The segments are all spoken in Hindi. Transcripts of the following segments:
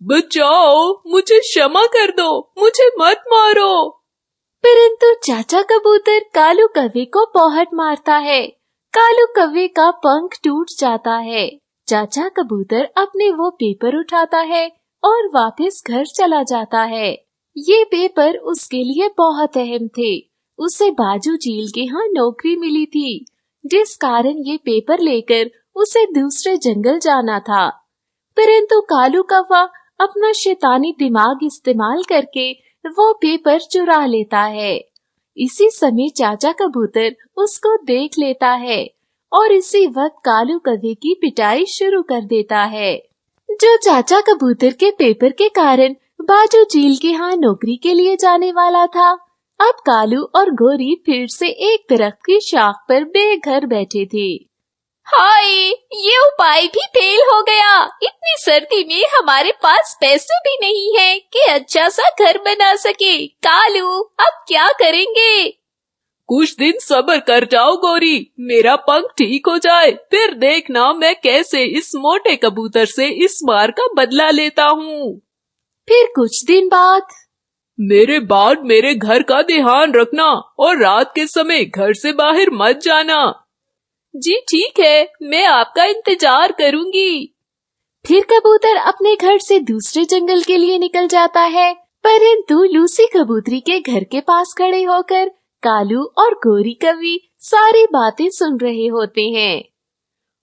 बचाओ, मुझे क्षमा कर दो, मुझे मत मारो। परंतु चाचा कबूतर कालू कौवे को बहुत मारता है। कालू कौवे का पंख टूट जाता है। चाचा कबूतर अपने वो पेपर उठाता है और वापस घर चला जाता है। ये पेपर उसके लिए बहुत अहम थे। उसे बाजू झील के यहाँ नौकरी मिली थी, जिस कारण ये पेपर लेकर उसे दूसरे जंगल जाना था। परंतु कालू कौवा अपना शैतानी दिमाग इस्तेमाल करके वो पेपर चुरा लेता है। इसी समय चाचा कबूतर उसको देख लेता है और इसी वक्त कालू कौवे की पिटाई शुरू कर देता है। जो चाचा कबूतर के पेपर के कारण बाजू झील के यहाँ नौकरी के लिए जाने वाला था, अब कालू और गोरी फिर से एक दरख्त की शाख पर बेघर बैठे थे। हाय, ये उपाय भी फेल हो गया। इतनी सर्दी में हमारे पास पैसे भी नहीं है कि अच्छा सा घर बना सके। कालू, अब क्या करेंगे? कुछ दिन सब्र कर जाओ गोरी, मेरा पंख ठीक हो जाए, फिर देखना मैं कैसे इस मोटे कबूतर से इस मार का बदला लेता हूँ। फिर कुछ दिन बाद मेरे बाद मेरे घर का ध्यान रखना और रात के समय घर से बाहर मत जाना। जी ठीक है, मैं आपका इंतजार करूंगी। फिर कबूतर अपने घर से दूसरे जंगल के लिए निकल जाता है, परंतु लूसी कबूतरी के घर के पास खड़े होकर कालू और गोरी कवि सारी बातें सुन रहे होते हैं।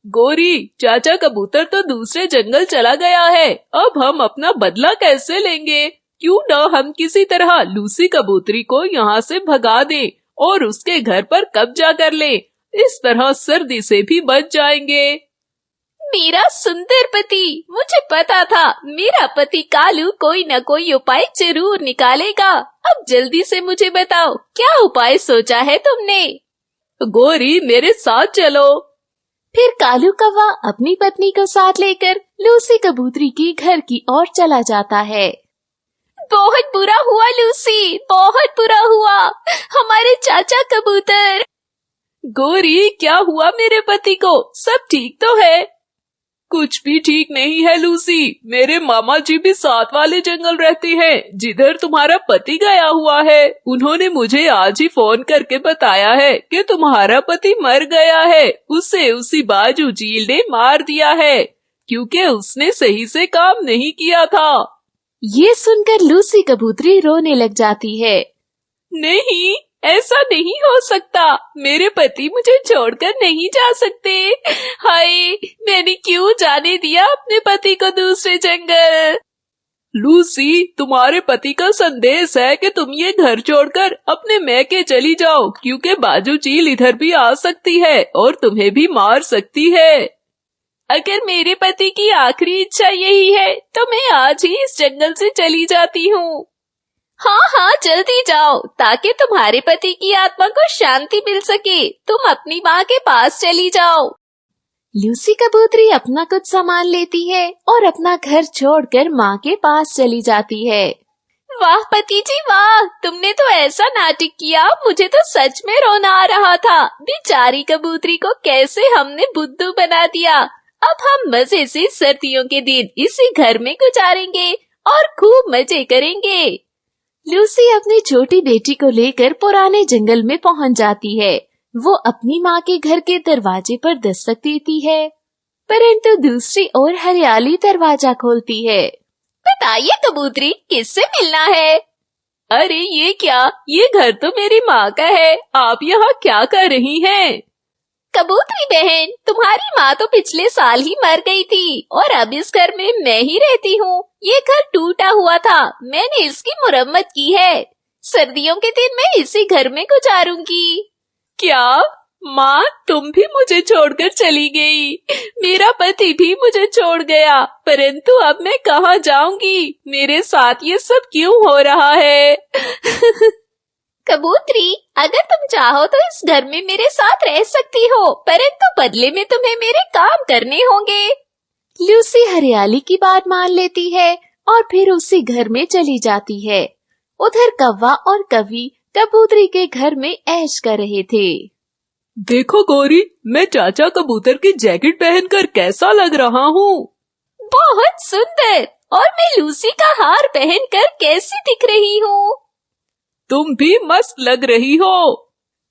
गोरी, चाचा कबूतर तो दूसरे जंगल चला गया है, अब हम अपना बदला कैसे लेंगे? क्यों न हम किसी तरह लूसी कबूतरी को यहाँ से भगा दें और उसके घर पर कब्जा कर लें। इस तरह सर्दी से भी बच जाएंगे। मेरा सुंदर पति, मुझे पता था मेरा पति कालू कोई न कोई उपाय जरूर निकालेगा। अब जल्दी से मुझे बताओ, क्या उपाय सोचा है तुमने? गोरी, मेरे साथ चलो। फिर कालू कौवा अपनी पत्नी को साथ लेकर लूसी कबूतरी के घर की ओर चला जाता है। बहुत बुरा हुआ लूसी, बहुत बुरा हुआ। हमारे चाचा कबूतर। गोरी, क्या हुआ मेरे पति को? सब ठीक तो है? कुछ भी ठीक नहीं है लूसी, मेरे मामा जी भी साथ वाले जंगल रहते हैं जिधर तुम्हारा पति गया हुआ है। उन्होंने मुझे आज ही फोन करके बताया है कि तुम्हारा पति मर गया है। उसे उसी बाजू झील ने मार दिया है क्योंकि उसने सही से काम नहीं किया था। ये सुनकर लूसी कबूतरी रोने लग जाती है। नहीं, ऐसा नहीं हो सकता, मेरे पति मुझे छोड़कर नहीं जा सकते। हाय, मैंने क्यों जाने दिया अपने पति को दूसरे जंगल। लूसी, तुम्हारे पति का संदेश है कि तुम ये घर छोड़कर अपने मैके चली जाओ, क्योंकि बाजू झील इधर भी आ सकती है और तुम्हें भी मार सकती है। अगर मेरे पति की आखिरी इच्छा यही है तो मैं आज ही इस जंगल से चली जाती हूँ। हाँ हाँ, जल्दी जाओ ताकि तुम्हारे पति की आत्मा को शांति मिल सके। तुम अपनी माँ के पास चली जाओ। लूसी कबूतरी अपना कुछ सामान लेती है और अपना घर छोड़कर माँ के पास चली जाती है। वाह पति जी वाह, तुमने तो ऐसा नाटक किया, मुझे तो सच में रोना आ रहा था। बेचारी कबूतरी को कैसे हमने बुद्धू बना दिया। अब हम मजे से सर्दियों के दिन इसी घर में गुजारेंगे और खूब मजे करेंगे। लूसी अपनी छोटी बेटी को लेकर पुराने जंगल में पहुंच जाती है। वो अपनी माँ के घर के दरवाजे पर दस्तक देती है, परंतु दूसरी ओर हरियाली दरवाजा खोलती है। बताइए कबूतरी, किससे मिलना है? अरे ये क्या, ये घर तो मेरी माँ का है, आप यहाँ क्या कर रही हैं? कबूतरी बहन, तुम्हारी माँ तो पिछले साल ही मर गई थी और अब इस घर में मैं ही रहती हूँ। ये घर टूटा हुआ था, मैंने इसकी मुरम्मत की है। सर्दियों के दिन मैं इसी घर में गुजारूंगी। क्या माँ, तुम भी मुझे छोड़कर चली गई? मेरा पति भी मुझे छोड़ गया, परंतु अब मैं कहाँ जाऊंगी? मेरे साथ ये सब क्यों हो रहा है? कबूतरी, अगर तुम चाहो तो इस घर में मेरे साथ रह सकती हो, परंतु बदले में तुम्हें मेरे काम करने होंगे। लूसी हरियाली की बात मान लेती है और फिर उसी घर में चली जाती है। उधर कौवा और कवि कबूतरी के घर में ऐश कर रहे थे। देखो गोरी, मैं चाचा कबूतर की जैकेट पहनकर कैसा लग रहा हूँ? बहुत सुंदर और मैं लूसी का हार पहनकर कैसी दिख रही हूँ। तुम भी मस्त लग रही हो।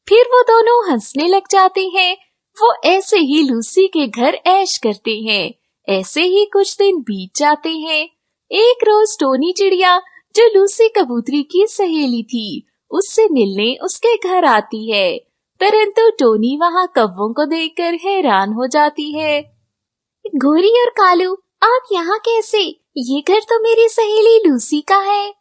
फिर वो दोनों हंसने लग जाते हैं। वो ऐसे ही लूसी के घर ऐश करते हैं। ऐसे ही कुछ दिन बीत जाते हैं। एक रोज टोनी चिड़िया, जो लूसी कबूतरी की सहेली थी, उससे मिलने उसके घर आती है। परंतु टोनी वहाँ कौवों को देखकर हैरान हो जाती है। गोरी और कालू, आप यहाँ कैसे? ये घर तो मेरी सहेली लूसी का है।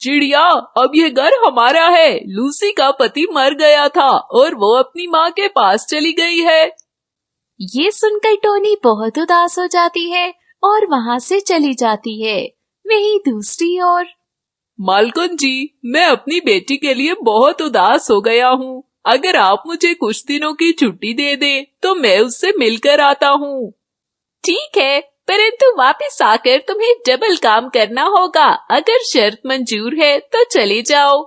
चिड़िया, अब ये घर हमारा है। लूसी का पति मर गया था और वो अपनी माँ के पास चली गई है। ये सुनकर टोनी बहुत उदास हो जाती है और वहाँ से चली जाती है। वहीं दूसरी ओर मालकन जी, मैं अपनी बेटी के लिए बहुत उदास हो गया हूँ। अगर आप मुझे कुछ दिनों की छुट्टी दे दे तो मैं उससे मिलकर आता हूँ। ठीक है, परंतु वापस आकर तुम्हें डबल काम करना होगा। अगर शर्त मंजूर है तो चले जाओ।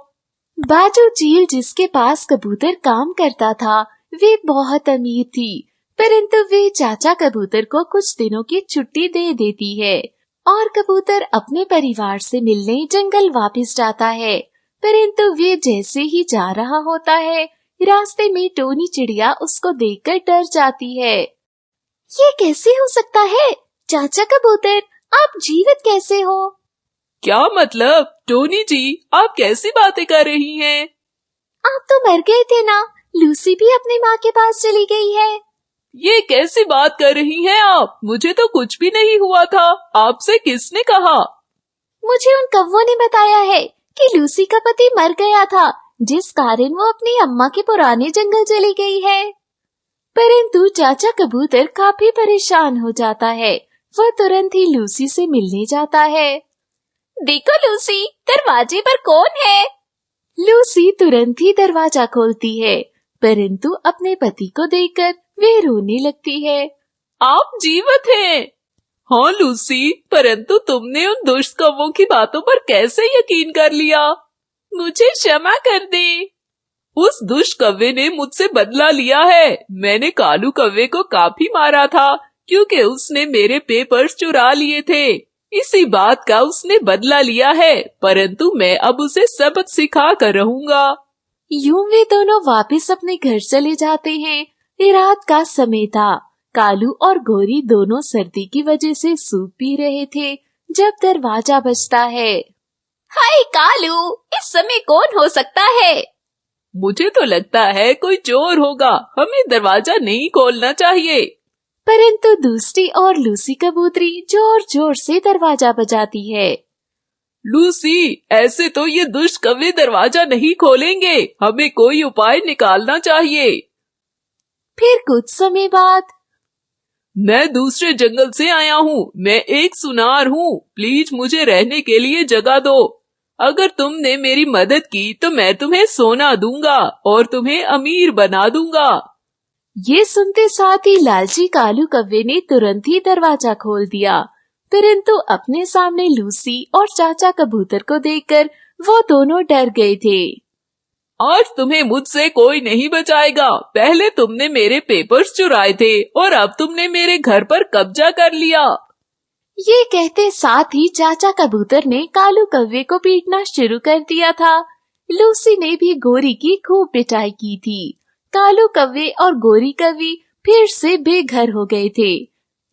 बाजू चील, जिसके पास कबूतर काम करता था, वे बहुत अमीर थी। परंतु वे चाचा कबूतर को कुछ दिनों की छुट्टी दे देती है और कबूतर अपने परिवार से मिलने जंगल वापस जाता है। परंतु वे जैसे ही जा रहा होता है, रास्ते में टोनी चिड़िया उसको देखकर डर जाती है। ये कैसे हो सकता है? चाचा कबूतर, आप जीवित कैसे हो? क्या मतलब? टोनी जी, आप कैसी बातें कर रही हैं? आप तो मर गए थे ना। लूसी भी अपनी माँ के पास चली गई है। ये कैसी बात कर रही हैं आप? मुझे तो कुछ भी नहीं हुआ था। आपसे किसने कहा? मुझे उन कौवों ने बताया है कि लूसी का पति मर गया था, जिस कारण वो अपनी अम्मा के पुराने जंगल चली गई है। परंतु चाचा कबूतर काफी परेशान हो जाता है। वह तुरंत ही लूसी से मिलने जाता है। देखो लूसी, दरवाजे पर कौन है? लूसी तुरंत ही दरवाजा खोलती है, परंतु अपने पति को देखकर वे रोने लगती है। आप जीवित हैं? हाँ लूसी, परंतु तुमने उन दुष्ट कौवों की बातों पर कैसे यकीन कर लिया? मुझे क्षमा कर दे। उस दुष्ट कौवे ने मुझसे बदला लिया है। मैंने कालू कौवे को काफी मारा था क्योंकि उसने मेरे पेपर्स चुरा लिए थे। इसी बात का उसने बदला लिया है, परंतु मैं अब उसे सबक सिखा कर रहूंगा। यूं वे दोनों वापस अपने घर चले जाते हैं। रात का समय था। कालू और गोरी दोनों सर्दी की वजह से सूप पी रहे थे जब दरवाजा बजता है। हाय कालू, इस समय कौन हो सकता है? मुझे तो लगता है कोई चोर होगा। हमें दरवाजा नहीं खोलना चाहिए। परंतु दूसरी ओर लूसी कबूतरी जोर जोर से दरवाजा बजाती है। लूसी, ऐसे तो ये दुष्ट कौवे दरवाजा नहीं खोलेंगे। हमें कोई उपाय निकालना चाहिए। फिर कुछ समय बाद मैं दूसरे जंगल से आया हूँ। मैं एक सुनार हूँ। प्लीज मुझे रहने के लिए जगह दो। अगर तुमने मेरी मदद की तो मैं तुम्हें सोना दूंगा और तुम्हें अमीर बना दूंगा। ये सुनते साथ ही लालची कालू कौवे ने तुरंत ही दरवाजा खोल दिया। परंतु अपने सामने लूसी और चाचा कबूतर को देखकर वो दोनों डर गए थे। आज तुम्हें मुझसे कोई नहीं बचाएगा। पहले तुमने मेरे पेपर्स चुराए थे और अब तुमने मेरे घर पर कब्जा कर लिया। ये कहते साथ ही चाचा कबूतर ने कालू कौवे को पीटना शुरू कर दिया था। लूसी ने भी गोरी की खूब पिटाई की थी। कालू कौवे और गोरी कौवी फिर से बेघर हो गए थे।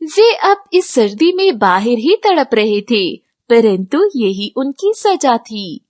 वे अब इस सर्दी में बाहर ही तड़प रहे थे, परंतु यही उनकी सजा थी।